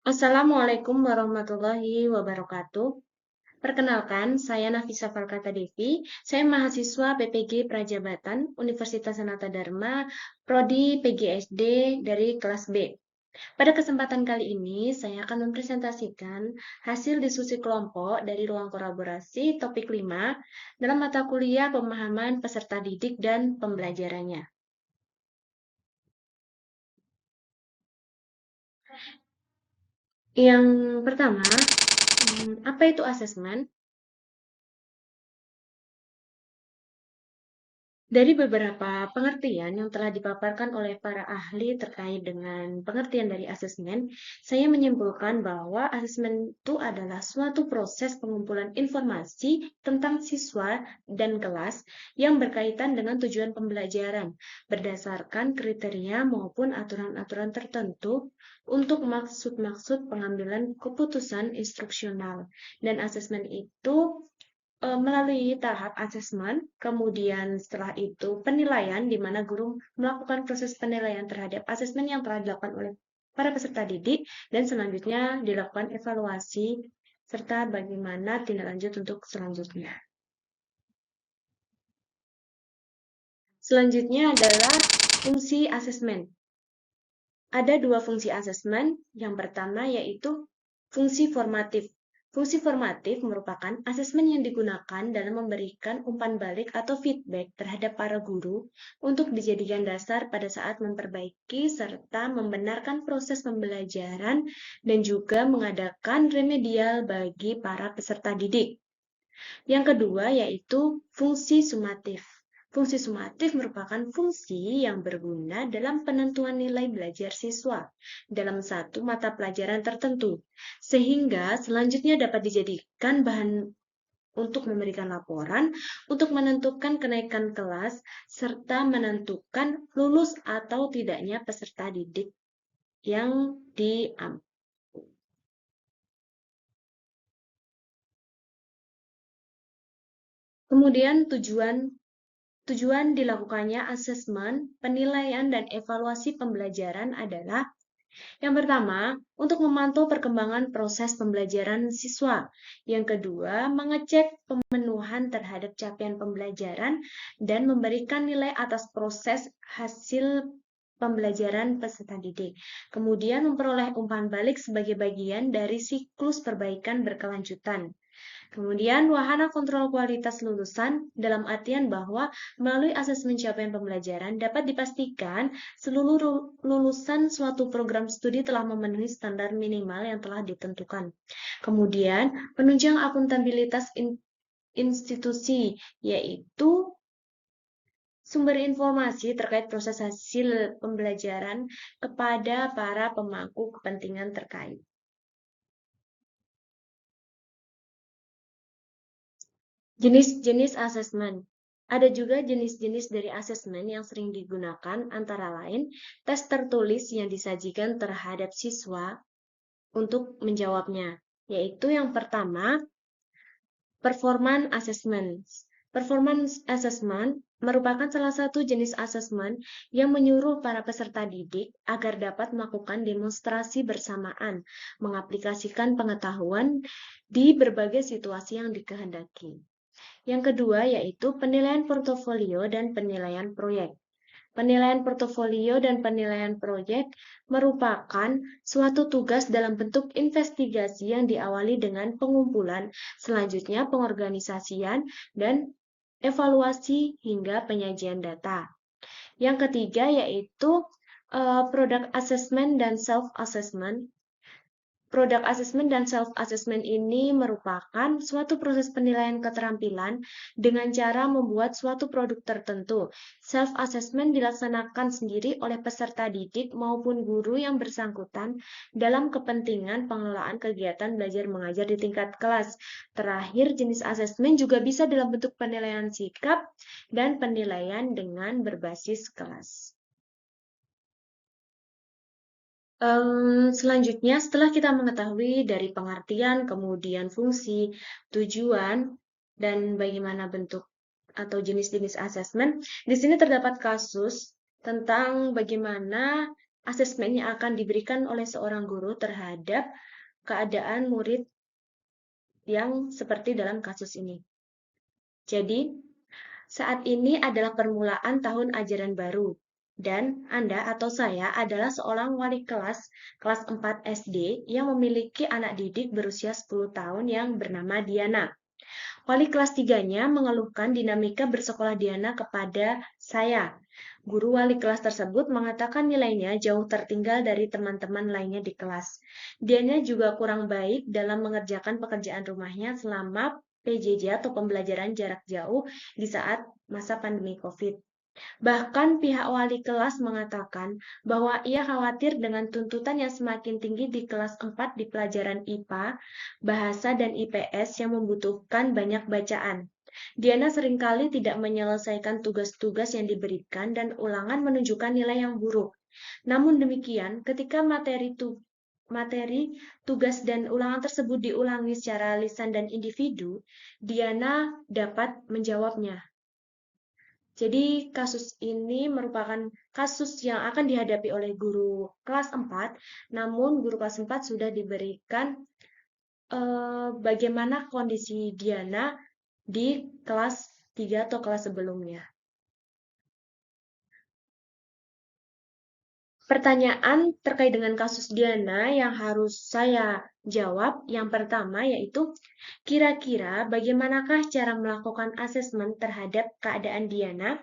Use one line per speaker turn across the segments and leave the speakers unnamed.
Assalamualaikum warahmatullahi wabarakatuh. Perkenalkan, saya Nafisa Falkata Devi. Saya mahasiswa PPG Prajabatan Universitas Sanata Dharma, Prodi PGSD dari kelas B. Pada kesempatan kali ini, saya akan mempresentasikan hasil diskusi kelompok dari ruang kolaborasi topik 5 dalam mata kuliah pemahaman peserta didik dan pembelajarannya. Yang pertama, apa itu asesmen? Dari beberapa pengertian yang telah dipaparkan oleh para ahli terkait dengan pengertian dari asesmen, saya menyimpulkan bahwa asesmen itu adalah suatu proses pengumpulan informasi tentang siswa dan kelas yang berkaitan dengan tujuan pembelajaran berdasarkan kriteria maupun aturan-aturan tertentu untuk maksud-maksud pengambilan keputusan instruksional. Dan asesmen itu melalui tahap asesmen, kemudian setelah itu penilaian, di mana guru melakukan proses penilaian terhadap asesmen yang telah dilakukan oleh para peserta didik, dan selanjutnya dilakukan evaluasi, serta bagaimana tindak lanjut untuk selanjutnya. Selanjutnya adalah fungsi asesmen. Ada dua fungsi asesmen. Yang pertama yaitu fungsi formatif. Fungsi formatif merupakan asesmen yang digunakan dalam memberikan umpan balik atau feedback terhadap para guru untuk dijadikan dasar pada saat memperbaiki serta membenarkan proses pembelajaran dan juga mengadakan remedial bagi para peserta didik. Yang kedua yaitu fungsi sumatif. Fungsi sumatif merupakan fungsi yang berguna dalam penentuan nilai belajar siswa dalam satu mata pelajaran tertentu, sehingga selanjutnya dapat dijadikan bahan untuk memberikan laporan, untuk menentukan kenaikan kelas, serta menentukan lulus atau tidaknya peserta didik yang diambil. Kemudian tujuan dilakukannya asesmen, penilaian, dan evaluasi pembelajaran adalah yang pertama, untuk memantau perkembangan proses pembelajaran siswa. Yang kedua, mengecek pemenuhan terhadap capaian pembelajaran dan memberikan nilai atas proses hasil pembelajaran peserta didik. Kemudian memperoleh umpan balik sebagai bagian dari siklus perbaikan berkelanjutan. Kemudian, wahana kontrol kualitas lulusan dalam artian bahwa melalui asesmen capaian pembelajaran dapat dipastikan seluruh lulusan suatu program studi telah memenuhi standar minimal yang telah ditentukan. Kemudian, penunjang akuntabilitas institusi, yaitu sumber informasi terkait proses hasil pembelajaran kepada para pemangku kepentingan terkait. Jenis-jenis asesmen. Ada juga jenis-jenis dari asesmen yang sering digunakan, antara lain tes tertulis yang disajikan terhadap siswa untuk menjawabnya, yaitu yang pertama, performance assessment. Performance assessment merupakan salah satu jenis asesmen yang menyuruh para peserta didik agar dapat melakukan demonstrasi bersamaan, mengaplikasikan pengetahuan di berbagai situasi yang dikehendaki. Yang kedua yaitu penilaian portofolio dan penilaian proyek. Penilaian portofolio dan penilaian proyek merupakan suatu tugas dalam bentuk investigasi yang diawali dengan pengumpulan, selanjutnya pengorganisasian, dan evaluasi hingga penyajian data. Yang ketiga yaitu product assessment dan self-assessment. Product assessment dan self-assessment ini merupakan suatu proses penilaian keterampilan dengan cara membuat suatu produk tertentu. Self-assessment dilaksanakan sendiri oleh peserta didik maupun guru yang bersangkutan dalam kepentingan pengelolaan kegiatan belajar mengajar di tingkat kelas. Terakhir, jenis asesmen juga bisa dalam bentuk penilaian sikap dan penilaian dengan berbasis kelas. Selanjutnya, setelah kita mengetahui dari pengertian, kemudian fungsi, tujuan, dan bagaimana bentuk atau jenis-jenis asesmen, di sini terdapat kasus tentang bagaimana asesmen yang akan diberikan oleh seorang guru terhadap keadaan murid yang seperti dalam kasus ini. Jadi, saat ini adalah permulaan tahun ajaran baru, dan Anda atau saya adalah seorang wali kelas 4 SD yang memiliki anak didik berusia 10 tahun yang bernama Diana. Wali kelas 3-nya mengeluhkan dinamika bersekolah Diana kepada saya. Guru wali kelas tersebut mengatakan nilainya jauh tertinggal dari teman-teman lainnya di kelas. Diana juga kurang baik dalam mengerjakan pekerjaan rumahnya selama PJJ atau pembelajaran jarak jauh di saat masa pandemi COVID. Bahkan pihak wali kelas mengatakan bahwa ia khawatir dengan tuntutan yang semakin tinggi di kelas 4 di pelajaran IPA, Bahasa, dan IPS yang membutuhkan banyak bacaan. Diana seringkali tidak menyelesaikan tugas-tugas yang diberikan dan ulangan menunjukkan nilai yang buruk. Namun demikian, ketika materi tugas dan ulangan tersebut diulangi secara lisan dan individu, Diana dapat menjawabnya. Jadi kasus ini merupakan kasus yang akan dihadapi oleh guru kelas 4, namun guru kelas 4 sudah diberikan bagaimana kondisi Diana di kelas 3 atau kelas sebelumnya. Pertanyaan terkait dengan kasus Diana yang harus saya jawab, yang pertama yaitu, kira-kira bagaimanakah cara melakukan asesmen terhadap keadaan Diana?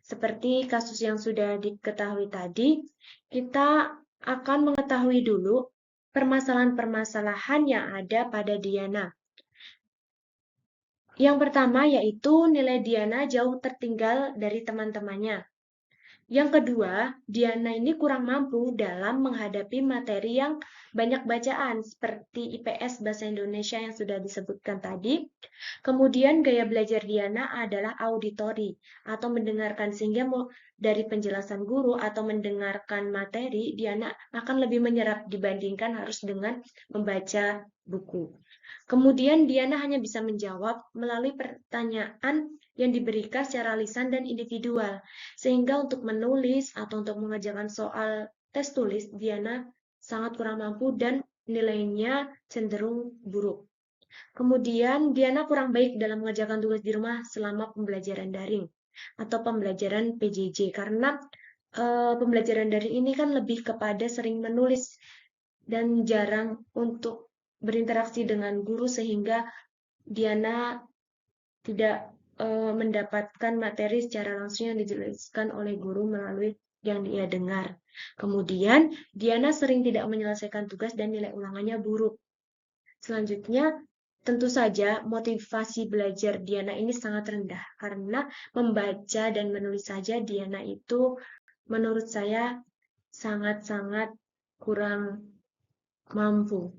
Seperti kasus yang sudah diketahui tadi, kita akan mengetahui dulu permasalahan-permasalahan yang ada pada Diana. Yang pertama yaitu nilai Diana jauh tertinggal dari teman-temannya. Yang kedua, Diana ini kurang mampu dalam menghadapi materi yang banyak bacaan, seperti IPS Bahasa Indonesia yang sudah disebutkan tadi. Kemudian gaya belajar Diana adalah auditori atau mendengarkan, sehingga dari penjelasan guru atau mendengarkan materi, Diana akan lebih menyerap dibandingkan harus dengan membaca buku. Kemudian Diana hanya bisa menjawab melalui pertanyaan yang diberikan secara lisan dan individual, sehingga untuk menulis atau untuk mengerjakan soal tes tulis, Diana sangat kurang mampu dan nilainya cenderung buruk. Kemudian, Diana kurang baik dalam mengerjakan tugas di rumah selama pembelajaran daring atau pembelajaran PJJ, karena pembelajaran daring ini kan lebih kepada sering menulis dan jarang untuk berinteraksi dengan guru, sehingga Diana tidak mendapatkan materi secara langsung yang dijelaskan oleh guru melalui yang dia dengar. Kemudian, Diana sering tidak menyelesaikan tugas dan nilai ulangannya buruk. Selanjutnya, tentu saja motivasi belajar Diana ini sangat rendah, karena membaca dan menulis saja Diana itu menurut saya sangat-sangat kurang mampu.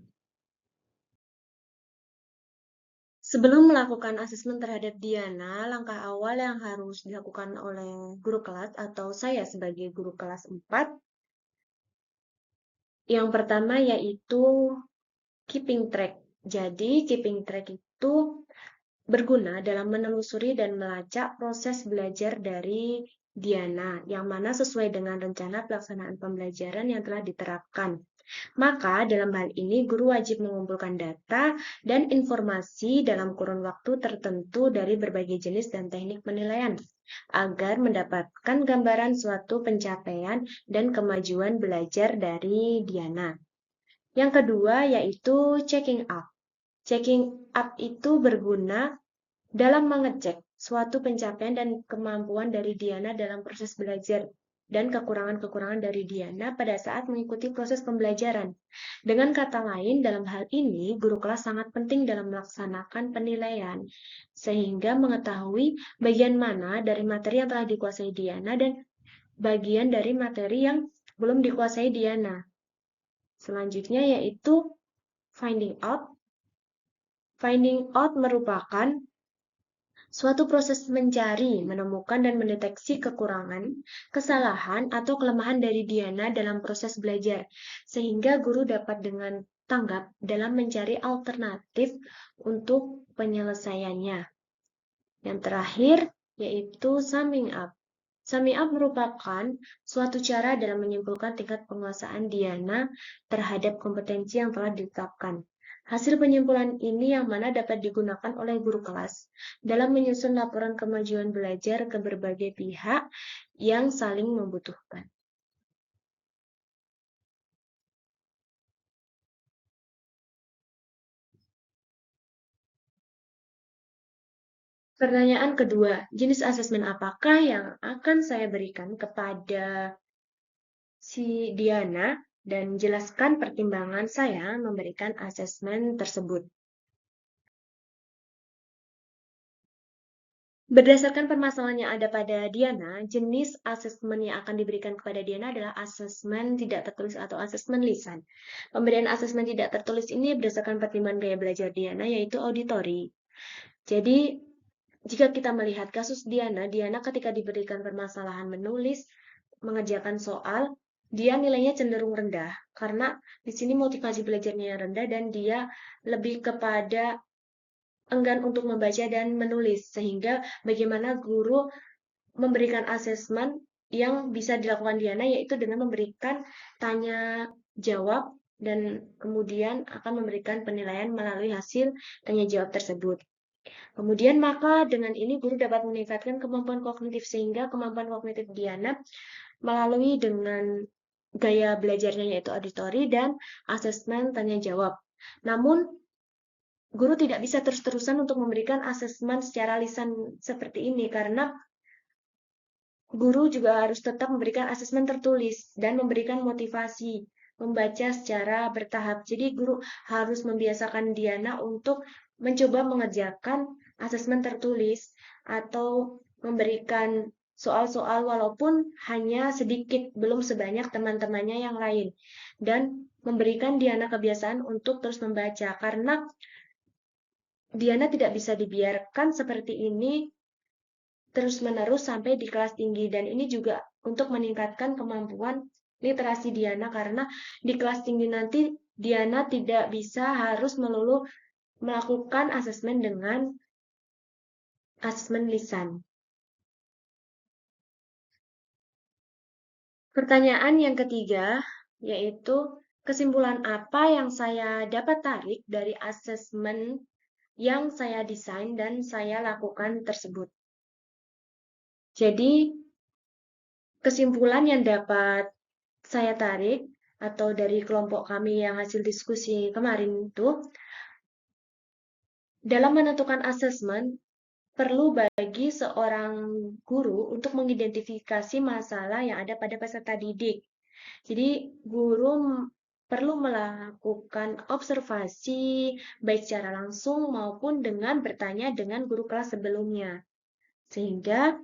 Sebelum melakukan asesmen terhadap Diana, langkah awal yang harus dilakukan oleh guru kelas atau saya sebagai guru kelas 4, yang pertama yaitu keeping track. Jadi, keeping track itu berguna dalam menelusuri dan melacak proses belajar dari Diana, yang mana sesuai dengan rencana pelaksanaan pembelajaran yang telah diterapkan. Maka, dalam hal ini, guru wajib mengumpulkan data dan informasi dalam kurun waktu tertentu dari berbagai jenis dan teknik penilaian, agar mendapatkan gambaran suatu pencapaian dan kemajuan belajar dari Diana. Yang kedua, yaitu checking up. Checking up itu berguna dalam mengecek suatu pencapaian dan kemampuan dari Diana dalam proses belajar dan kekurangan-kekurangan dari Diana pada saat mengikuti proses pembelajaran. Dengan kata lain, dalam hal ini, guru kelas sangat penting dalam melaksanakan penilaian, sehingga mengetahui bagian mana dari materi yang telah dikuasai Diana dan bagian dari materi yang belum dikuasai Diana. Selanjutnya yaitu finding out. Finding out merupakan suatu proses mencari, menemukan, dan mendeteksi kekurangan, kesalahan, atau kelemahan dari Diana dalam proses belajar, sehingga guru dapat dengan tanggap dalam mencari alternatif untuk penyelesaiannya. Yang terakhir, yaitu summing up. Sum up merupakan suatu cara dalam menyimpulkan tingkat penguasaan Diana terhadap kompetensi yang telah ditetapkan. Hasil penyimpulan ini yang mana dapat digunakan oleh guru kelas dalam menyusun laporan kemajuan belajar ke berbagai pihak yang saling membutuhkan. Pertanyaan kedua, jenis asesmen apakah yang akan saya berikan kepada si Diana dan jelaskan pertimbangan saya memberikan asesmen tersebut. Berdasarkan permasalahan yang ada pada Diana, jenis asesmen yang akan diberikan kepada Diana adalah asesmen tidak tertulis atau asesmen lisan. Pemberian asesmen tidak tertulis ini berdasarkan pertimbangan gaya belajar Diana, yaitu auditori. Jadi, jika kita melihat kasus Diana ketika diberikan permasalahan menulis, mengerjakan soal, dia nilainya cenderung rendah. Karena di sini motivasi belajarnya yang rendah dan dia lebih kepada enggan untuk membaca dan menulis, sehingga bagaimana guru memberikan asesmen yang bisa dilakukan Diana, yaitu dengan memberikan tanya jawab dan kemudian akan memberikan penilaian melalui hasil tanya jawab tersebut. Kemudian maka dengan ini guru dapat meningkatkan kemampuan kognitif, sehingga kemampuan kognitif Diana melalui dengan gaya belajarnya yaitu auditori dan asesmen tanya jawab. Namun guru tidak bisa terus-terusan untuk memberikan asesmen secara lisan seperti ini, karena guru juga harus tetap memberikan asesmen tertulis dan memberikan motivasi membaca secara bertahap. Jadi guru harus membiasakan Diana untuk mencoba mengerjakan asesmen tertulis atau memberikan soal-soal walaupun hanya sedikit, belum sebanyak teman-temannya yang lain. Dan memberikan Diana kebiasaan untuk terus membaca, karena Diana tidak bisa dibiarkan seperti ini terus-menerus sampai di kelas tinggi, dan ini juga untuk meningkatkan kemampuan literasi Diana, karena di kelas tinggi nanti Diana tidak bisa harus melulu melakukan asesmen dengan asesmen lisan. Pertanyaan yang ketiga, yaitu kesimpulan apa yang saya dapat tarik dari asesmen yang saya desain dan saya lakukan tersebut. Jadi, kesimpulan yang dapat saya tarik atau dari kelompok kami yang hasil diskusi kemarin itu, dalam menentukan asesmen, perlu bagi seorang guru untuk mengidentifikasi masalah yang ada pada peserta didik. Jadi, guru perlu melakukan observasi, baik secara langsung maupun dengan bertanya dengan guru kelas sebelumnya. Sehingga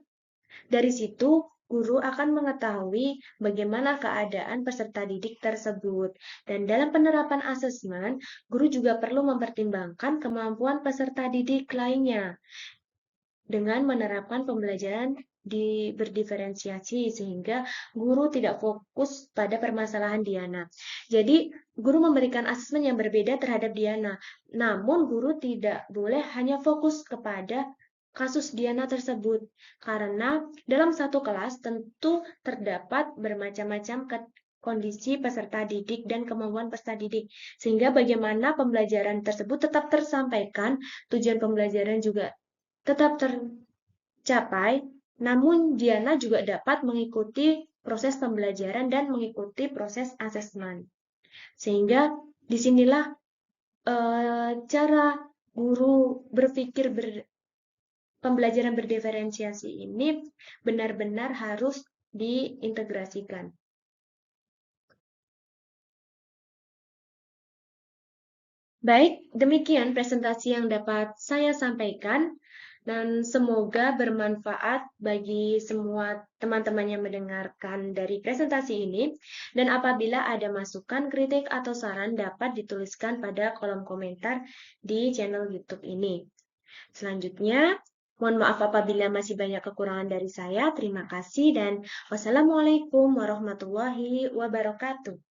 dari situ, guru akan mengetahui bagaimana keadaan peserta didik tersebut. Dan dalam penerapan asesmen, guru juga perlu mempertimbangkan kemampuan peserta didik lainnya dengan menerapkan pembelajaran berdiferensiasi, sehingga guru tidak fokus pada permasalahan Diana. Jadi, guru memberikan asesmen yang berbeda terhadap Diana, namun guru tidak boleh hanya fokus kepada kasus Diana tersebut, karena dalam satu kelas tentu terdapat bermacam-macam kondisi peserta didik dan kemampuan peserta didik, sehingga bagaimana pembelajaran tersebut tetap tersampaikan, tujuan pembelajaran juga tetap tercapai, namun Diana juga dapat mengikuti proses pembelajaran dan mengikuti proses asesmen. Sehingga disinilah cara guru berpikir pembelajaran berdiferensiasi ini benar-benar harus diintegrasikan. Baik, demikian presentasi yang dapat saya sampaikan, dan semoga bermanfaat bagi semua teman-teman yang mendengarkan dari presentasi ini. Dan apabila ada masukan, kritik, atau saran dapat dituliskan pada kolom komentar di channel YouTube ini. Selanjutnya, mohon maaf apabila masih banyak kekurangan dari saya. Terima kasih dan wassalamualaikum warahmatullahi wabarakatuh.